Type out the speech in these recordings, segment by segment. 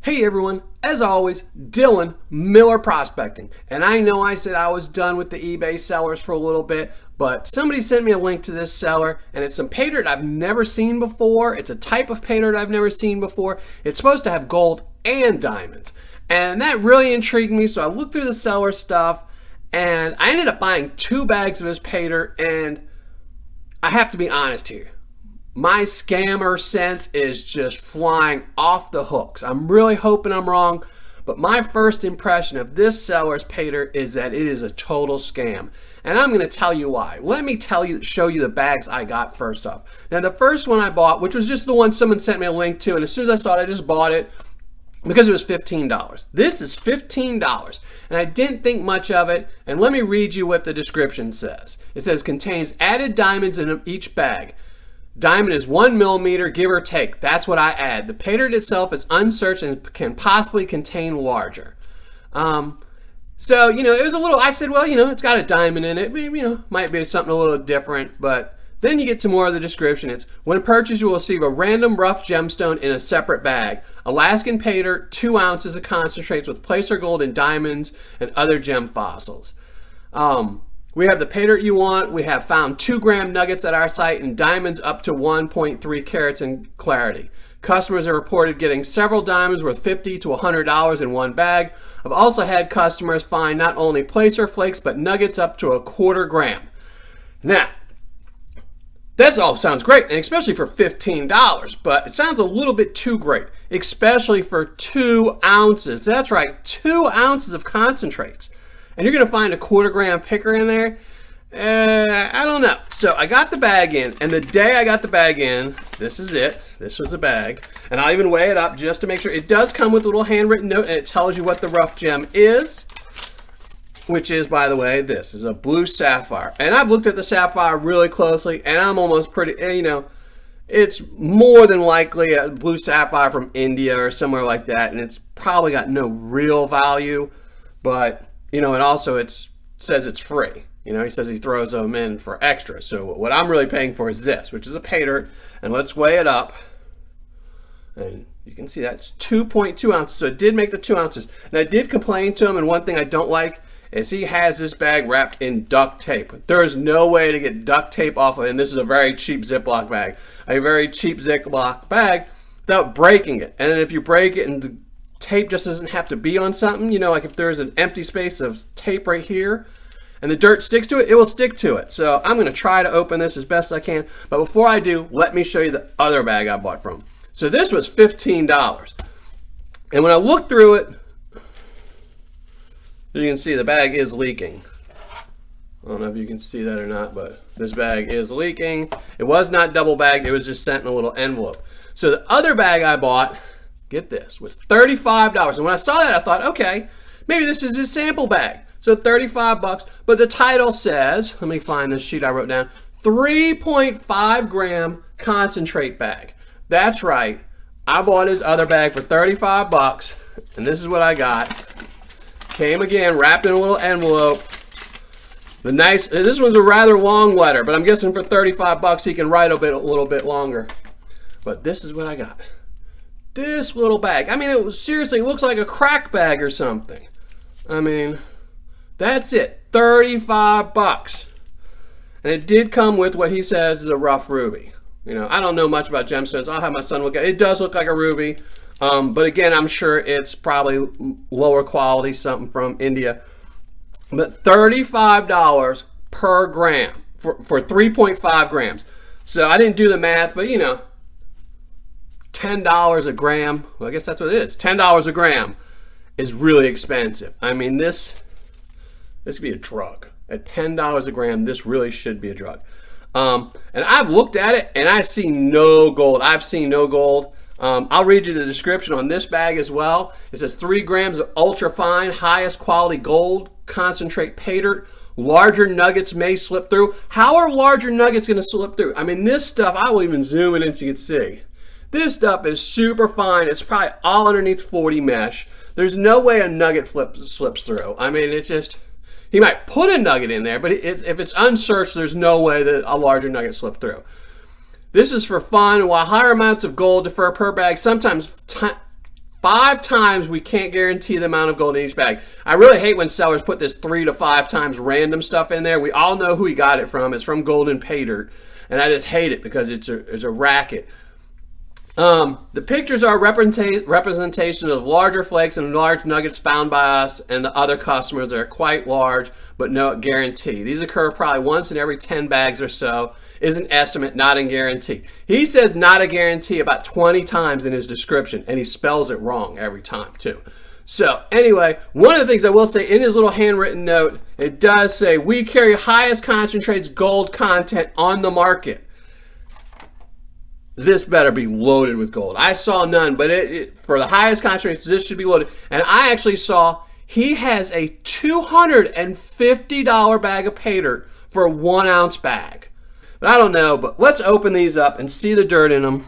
Hey everyone, as always, Dylan, Miller Prospecting. And I know I said I was done with the eBay sellers for a little bit, but somebody sent me a link to this seller, and it's some Paydirt I've never seen before. It's a type of Paydirt I've never seen before. It's supposed to have gold and diamonds. And that really intrigued me, so I looked through the seller stuff, and I ended up buying 2 bags of this Paydirt, and I have to be honest here. My scammer sense is just flying off the hooks. I'm really hoping I'm wrong, but my first impression of this seller's Paydirt is that it is a total scam. And I'm going to tell you why. Let me show you the bags I got first off. Now the first one I bought, which was just the one someone sent me a link to, and as soon as I saw it, I just bought it because it was $15. This is $15, and I didn't think much of it, and let me read you what the description says. It says, contains added diamonds in each bag. Diamond is 1 millimeter, give or take. That's what I add. The Paydirt itself is unsearched and can possibly contain larger. So, it was a little, I said, well, it's got a diamond in it. Maybe, might be something a little different. But then you get to more of the description. It's, when purchased, you will receive a random rough gemstone in a separate bag. Alaskan Paydirt, 2 ounces of concentrates with placer gold and diamonds and other gem fossils. We have the Paydirt you want. We have found 2-gram nuggets at our site and diamonds up to 1.3 carats in clarity. Customers have reported getting several diamonds worth $50 to $100 in one bag. I've also had customers find not only placer flakes, but nuggets up to 1/4 gram. Now, that all sounds great, and especially for $15, but it sounds a little bit too great, especially for 2 ounces. That's right, 2 ounces of concentrates. And you're going to find a 1/4 gram picker in there? I don't know. So I got the bag in, and the day I got the bag in, this is it. This was the bag. And I'll even weigh it up just to make sure. It does come with a little handwritten note, and it tells you what the rough gem is, which is, by the way, this is a blue sapphire. And I've looked at the sapphire really closely, and I'm almost pretty, it's more than likely a blue sapphire from India or somewhere like that, and it's probably got no real value, but and also it says it's free. He says he throws them in for extra. So what I'm really paying for is this, which is a Paydirt. And let's weigh it up. And you can see that's 2.2 ounces. So it did make the 2 ounces. Now I did complain to him, and one thing I don't like is he has this bag wrapped in duct tape. There's no way to get duct tape off of it. And this is a very cheap Ziploc bag. A very cheap Ziploc bag without breaking it. And then if you break it and the tape just doesn't have to be on something, like if there's an empty space of tape right here and the dirt sticks to it, it will stick to it. So I'm going to try to open this as best I can. But before I do, let me show you the other bag I bought from. So this was $15. And when I looked through it, as you can see, the bag is leaking. I don't know if you can see that or not, but this bag is leaking. It was not double bagged. It was just sent in a little envelope. So the other bag I bought, get this, was $35. And when I saw that, I thought, okay, maybe this is his sample bag. So $35, but the title says, let me find this sheet I wrote down, 3.5 gram concentrate bag. That's right. I bought his other bag for $35, and this is what I got. Came again, wrapped in a little envelope. This one's a rather long letter, but I'm guessing for $35 he can write a little bit longer. But this is what I got. This little bag. I mean, it seriously looks like a crack bag or something. I mean, that's it. $35. And it did come with what he says is a rough ruby. I don't know much about gemstones. I'll have my son look at it. It does look like a ruby. But again, I'm sure it's probably lower quality, something from India. But $35 per gram for 3.5 grams. So I didn't do the math, but $10 a gram, well, I guess that's what it is. $10 a gram is really expensive. I mean, this could be a drug. At $10 a gram, this really should be a drug. And I've looked at it, and I see no gold. I've seen no gold. I'll read you the description on this bag as well. It says 3 grams of ultra-fine, highest quality gold concentrate Paydirt. Larger nuggets may slip through. How are larger nuggets going to slip through? I mean, this stuff, I will even zoom it in so you can see. This stuff is super fine. It's probably all underneath 40 mesh. There's no way a nugget slips through. I mean, it's just, he might put a nugget in there, but if it's unsearched, there's no way that a larger nugget slipped through. This is for fun. While higher amounts of gold differ per bag, sometimes 5 times we can't guarantee the amount of gold in each bag. I really hate when sellers put this 3 to 5 times random stuff in there. We all know who he got it from. It's from Golden Paydirt. And I just hate it because it's a racket. The pictures are representation of larger flakes and large nuggets found by us and the other customers that are quite large, but no guarantee. These occur probably once in every 10 bags or so. Is an estimate, not a guarantee. He says not a guarantee about 20 times in his description, and he spells it wrong every time too. So anyway, one of the things I will say in his little handwritten note, it does say we carry highest concentrates gold content on the market. This better be loaded with gold. I saw none, but for the highest concentrates, this should be loaded. And I actually saw he has a $250 bag of Paydirt for a 1 ounce bag. But I don't know, but let's open these up and see the dirt in them.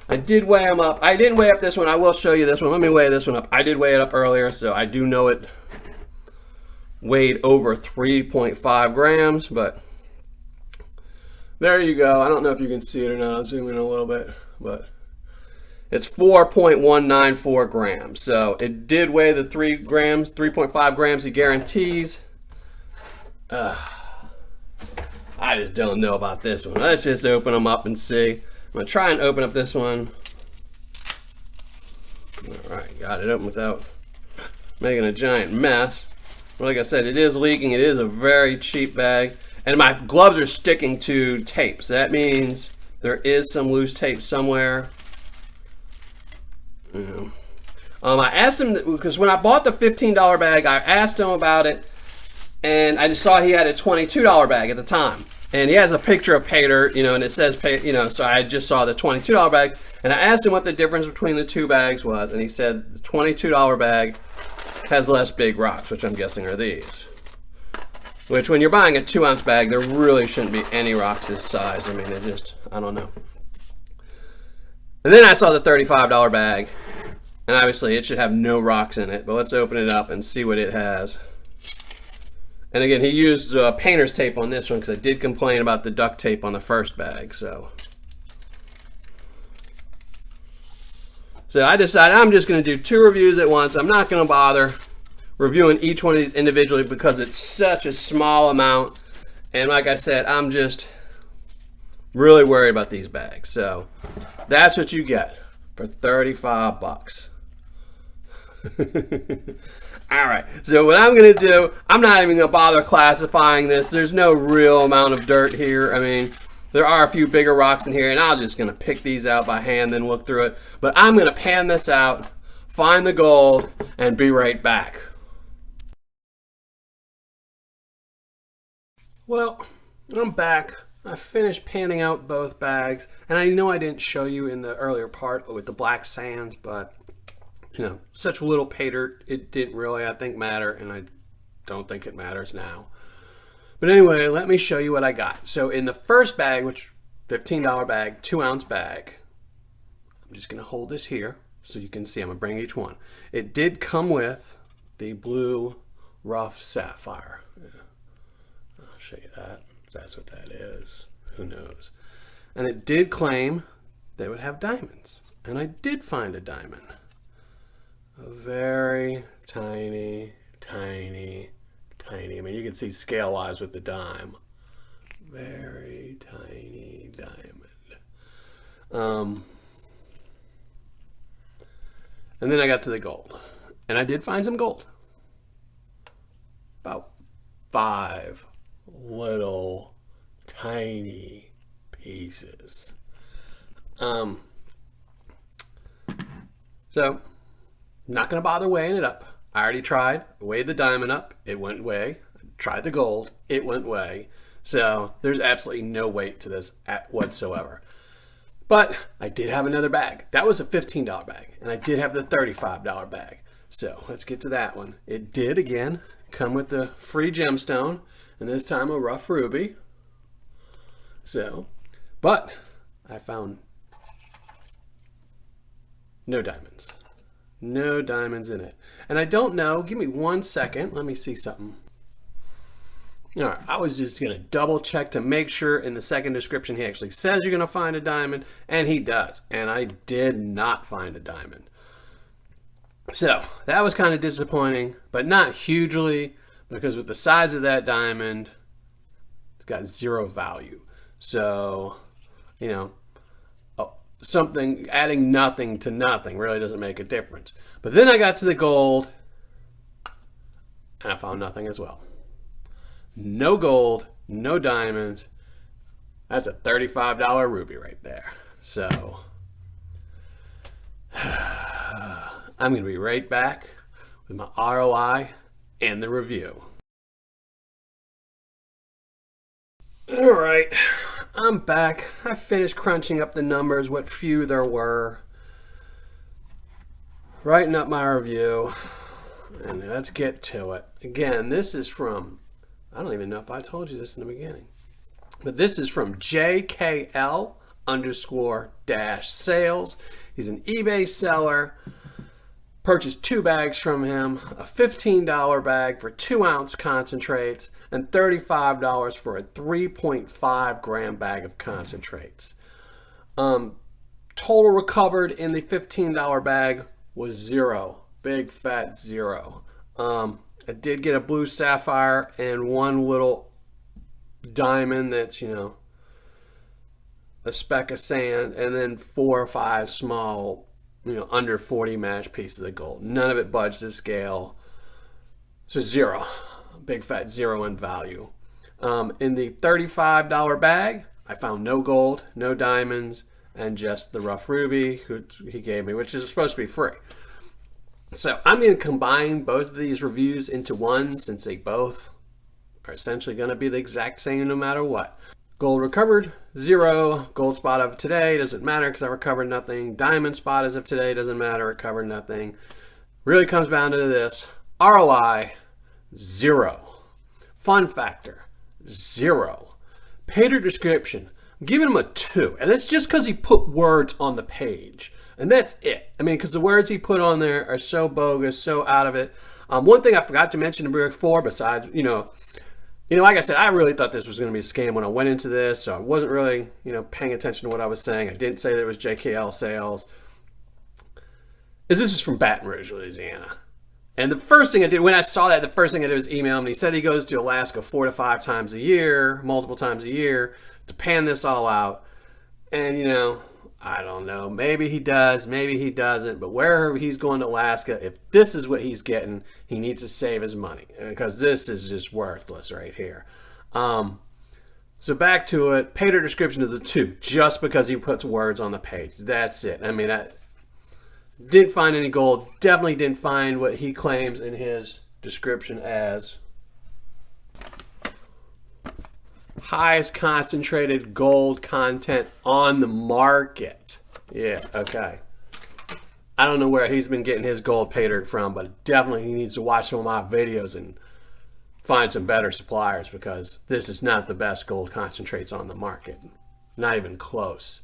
I did weigh them up. I didn't weigh up this one. I will show you this one. Let me weigh this one up. I did weigh it up earlier, so I do know it weighed over 3.5 grams, but there you go. I don't know if you can see it or not. I'll zoom in a little bit, but it's 4.194 grams. So it did weigh the 3 grams, 3.5 grams he guarantees. I just don't know about this one. Let's just open them up and see. I'm gonna try and open up this one. All right, got it open without making a giant mess. But like I said, it is leaking. It is a very cheap bag. And my gloves are sticking to tape. So that means there is some loose tape somewhere. I asked him, because when I bought the $15 bag, I asked him about it. And I just saw he had a $22 bag at the time. And he has a picture of Paydirt, and it says, so I just saw the $22 bag. And I asked him what the difference between the 2 bags was. And he said the $22 bag has less big rocks, which I'm guessing are these. Which when you're buying a 2 ounce bag, there really shouldn't be any rocks this size. I mean, I don't know. And then I saw the $35 bag. And obviously it should have no rocks in it. But let's open it up and see what it has. And again, he used painter's tape on this one because I did complain about the duct tape on the first bag. So I decided I'm just going to do 2 reviews at once. I'm not going to bother reviewing each one of these individually because it's such a small amount. And like I said, I'm just really worried about these bags. So that's what you get for 35 bucks. All right, so what I'm gonna do, I'm not even gonna bother classifying this. There's no real amount of dirt here. I mean, there are a few bigger rocks in here, and I'm just gonna pick these out by hand, then look through it. But I'm gonna pan this out, find the gold, and be right back. Well, I'm back. I finished panning out both bags, and I know I didn't show you in the earlier part with the black sands, but such little Paydirt, it didn't really, I think, matter, and I don't think it matters now. But anyway, let me show you what I got. So in the first bag, which $15 bag, 2 ounce bag, I'm just gonna hold this here so you can see. I'm gonna bring each one. It did come with the blue rough sapphire. Yeah. I'll show you that. That's what that is. Who knows? And it did claim they would have diamonds, and I did find a diamond. A very tiny, tiny, tiny. I mean, you can see scale-wise with the dime. Very tiny diamond. And then I got to the gold. And I did find some gold. About 5 little tiny pieces. So not going to bother weighing it up. I already tried. Weighed the diamond up. It went weigh. Tried the gold. It went weigh. So there's absolutely no weight to this whatsoever. But I did have another bag. That was a $15 bag. And I did have the $35 bag. So let's get to that one. It did, again, come with the free gemstone. And this time a rough ruby. So, but I found no diamonds. No diamonds in it. And I don't know, give me 1 second, let me see something. All right, I was just going to double check to make sure in the second description he actually says you're going to find a diamond, and he does. And I did not find a diamond. So that was kind of disappointing, but not hugely, because with the size of that diamond, it's got zero value. So, you know, something adding nothing to nothing really doesn't make a difference. But then I got to the gold, and I found nothing as well. No gold, no diamonds. That's a $35 ruby right there. So I'm going to be right back with my ROI and the review. All right, I'm back. I finished crunching up the numbers, what few there were, writing up my review, and let's get to it. Again, this is from, I don't even know if I told you this in the beginning, but this is from JKL_sales. He's an eBay seller. Purchased 2 bags from him, a $15 bag for 2-ounce concentrates, and $35 for a 3.5 gram bag of concentrates. Total recovered in the $15 bag was 0. Big fat 0. I did get a blue sapphire and one little diamond that's, you know, a speck of sand, and then 4 or 5 small, you know, under 40 match pieces of gold. None of it budged the scale. So 0. Big fat 0 in value. In the $35 bag, I found no gold, no diamonds, and just the rough ruby he gave me, which is supposed to be free. So I'm going to combine both of these reviews into one, since they both are essentially going to be the exact same no matter what. Gold recovered, 0. Gold spot of today doesn't matter because I recovered nothing. Diamond spot as of today doesn't matter, recovered nothing. Really comes down to this. ROI, 0. Fun factor, 0. Paydirt description, I'm giving him a 2. And that's just because he put words on the page. And that's it. I mean, because the words he put on there are so bogus, so out of it. One thing I forgot to mention before, besides, you know, like I said, I really thought this was going to be a scam when I went into this, so I wasn't really, you know, paying attention to what I was saying. I didn't say that it was JKL sales. This is from Baton Rouge, Louisiana. And the first thing I did, when I saw that, the first thing I did was email him. He said he goes to Alaska 4 to 5 times a year, multiple times a year, to pan this all out. And, you know, I don't know. Maybe he does, maybe he doesn't. But wherever he's going to Alaska, if this is what he's getting, he needs to save his money, because this is just worthless right here. So back to it. Paydirt description of the 2, just because he puts words on the page. That's it. I mean, I didn't find any gold. Definitely didn't find what he claims in his description as highest concentrated gold content on the market. Yeah, okay. I don't know where he's been getting his gold Paydirt from, but definitely he needs to watch some of my videos and find some better suppliers, because this is not the best gold concentrates on the market. Not even close.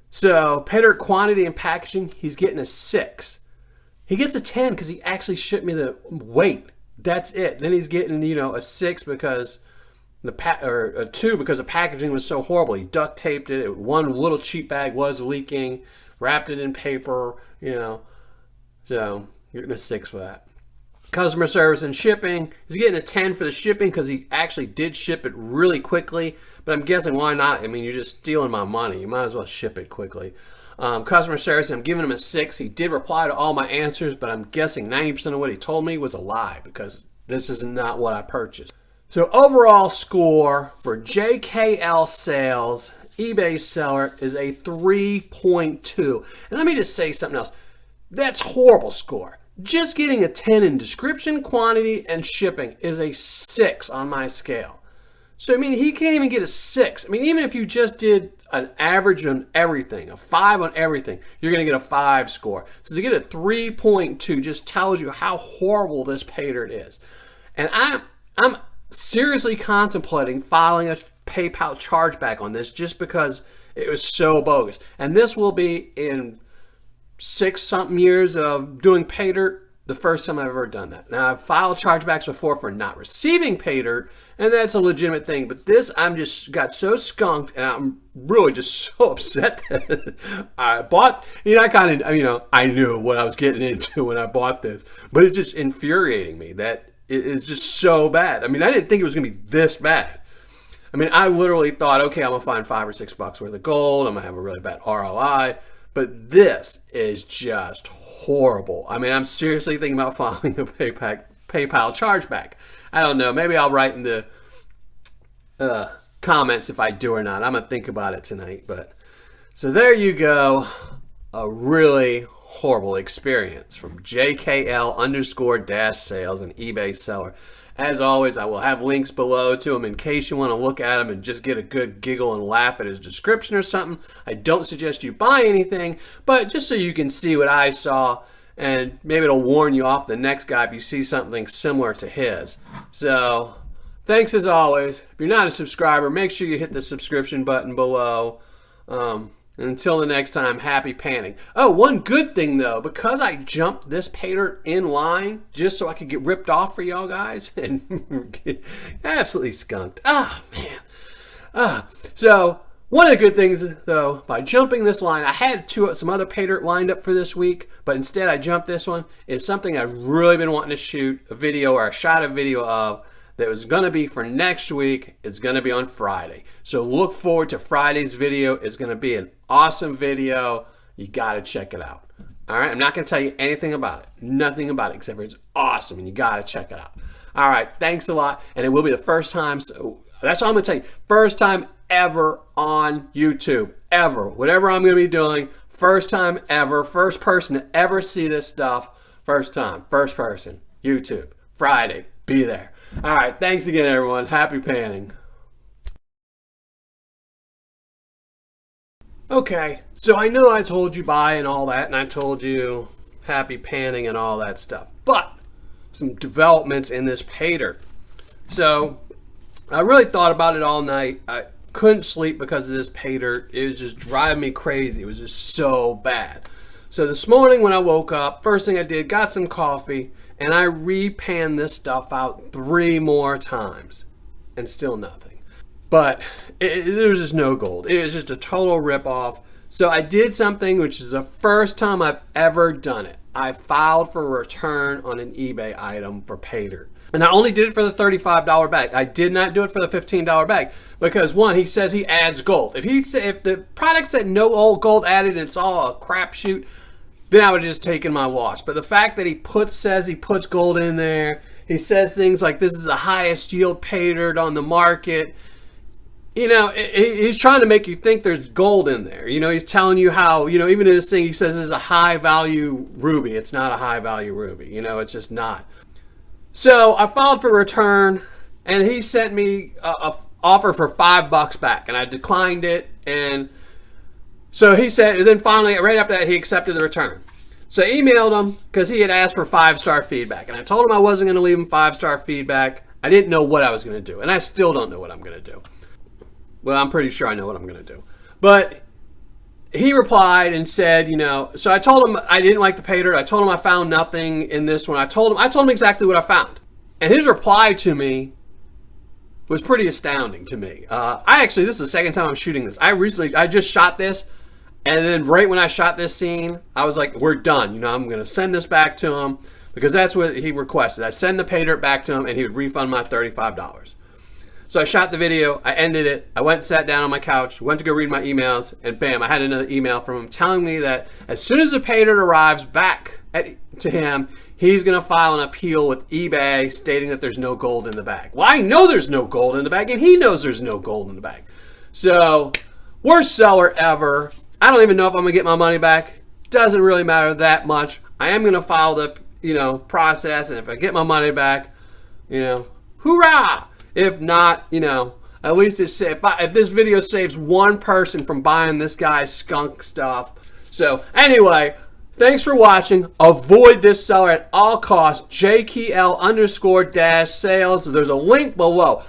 So, Paydirt quantity and packaging, he's getting a 6. He gets a 10 because he actually shipped me the weight. That's it. Then he's getting, you know, a 6 because or a 2 because the packaging was so horrible. He duct taped it. One little cheap bag was leaking. Wrapped it in paper, you know. So you're getting a 6 for that. Customer service and shipping. He's getting a 10 for the shipping because he actually did ship it really quickly. But I'm guessing, why not? I mean, you're just stealing my money. You might as well ship it quickly. Customer service, I'm giving him a 6. He did reply to all my answers, but I'm guessing 90% of what he told me was a lie, because this is not what I purchased. So overall score for JKL sales, eBay seller, is a 3.2. And let me just say something else. That's horrible score. Just getting a 10 in description, quantity, and shipping is a 6 on my scale. So, I mean, he can't even get a 6. I mean, even if you just did an average on everything, a 5 on everything, you're going to get a 5 score. So to get a 3.2 just tells you how horrible this Paydirt is. And I'm seriously contemplating filing a PayPal chargeback on this, just because it was so bogus. And this will be in 6-something years of doing Paydirt. the first time I've ever done that. Now, I've filed chargebacks before for not receiving Paydirt, and that's a legitimate thing. But this, I'm just got so skunked, and I'm really just so upset that I bought, I knew what I was getting into when I bought this, but it's just infuriating me that it's just so bad. I mean, I didn't think it was going to be this bad. I mean, I literally thought, okay, I'm going to find $5 or $6 worth of gold. I'm going to have a really bad ROI. But this is just horrible. I mean, I'm seriously thinking about filing a PayPal chargeback. I don't know. Maybe I'll write in the comments if I do or not. I'm going to think about it tonight. But so there you go. A really horrible experience from JKL_sales, an eBay seller. As always, I will have links below to him in case you want to look at him and just get a good giggle and laugh at his description or something. I don't suggest you buy anything, but just so you can see what I saw, and maybe it'll warn you off the next guy if you see something similar to his. So, thanks as always. If you're not a subscriber, make sure you hit the subscription button below. And until the next time, happy panning. Oh, one good thing though, because I jumped this Paydirt in line just so I could get ripped off for y'all guys and get absolutely skunked. Ah, man. So one of the good things though, by jumping this line, I had some other Paydirt lined up for this week, but instead I jumped this one, is something I've really been wanting to shoot a video or a shot of video of. That was going to be for next week. It's going to be on Friday. So look forward to Friday's video. It's going to be an awesome video. You got to check it out. All right. I'm not going to tell you anything about it. Nothing about it except for it's awesome and you got to check it out. All right. Thanks a lot. And it will be the first time. So that's all I'm going to tell you. First time ever on YouTube. Ever. Whatever I'm going to be doing. First time ever. First person to ever see this stuff. First time. First person. YouTube. Friday. Be there. All right, thanks again, everyone. Happy panning. Okay, so I know I told you bye and all that, and I told you happy panning and all that stuff, but some developments in this Paydirt. So I really thought about it all night. I couldn't sleep because of this Paydirt. It was just driving me crazy. It was just so bad. So this morning when I woke up, first thing I did, got some coffee, and I repanned this stuff out 3 more times, and still nothing. But there was just no gold. It was just a total ripoff. So I did something which is the first time I've ever done it. I filed for a return on an eBay item for Paydirt. And I only did it for the $35 bag. I did not do it for the $15 bag because one, he says he adds gold. If the product said no old gold added and it's all a crapshoot, then I would have just taken my loss. But the fact that he says he puts gold in there, he says things like this is the highest yield Paydirt on the market. You know, he's trying to make you think there's gold in there. You know, he's telling you how, you know, even in this thing, he says this is a high value ruby. It's not a high value ruby. You know, it's just not. So I filed for return and he sent me a offer for $5 back and I declined it. And so he said, and then finally, right after that, he accepted the return. So I emailed him because he had asked for 5-star feedback. And I told him I wasn't going to leave him 5-star feedback. I didn't know what I was going to do. And I still don't know what I'm going to do. Well, I'm pretty sure I know what I'm going to do. But he replied and said, you know, so I told him I didn't like the Paydirt. I told him I found nothing in this one. I told him exactly what I found. And his reply to me was pretty astounding to me. This is the second time I'm shooting this. I just shot this. And then right when I shot this scene, I was like, we're done. You know, I'm going to send this back to him because that's what he requested. I send the Paydirt back to him and he would refund my $35. So I shot the video, I ended it, I went and sat down on my couch, went to go read my emails, and bam, I had another email from him telling me that as soon as the Paydirt arrives back to him, he's going to file an appeal with eBay stating that there's no gold in the bag. Well, I know there's no gold in the bag, and he knows there's no gold in the bag. So, worst seller ever. I don't even know if I'm going to get my money back. Doesn't really matter that much. I am going to file the, process, and if I get my money back, hoorah! If not, at least if this video saves one person from buying this guy's skunk stuff. So anyway, thanks for watching. Avoid this seller at all costs. JKL_sales. There's a link below.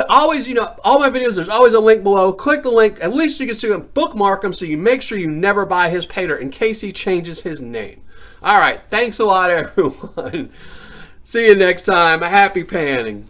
Always, all my videos, there's always a link below. Click the link. At least you can see them, bookmark them so you make sure you never buy his Paydirt in case he changes his name. All right. Thanks a lot, everyone. See you next time. Happy panning.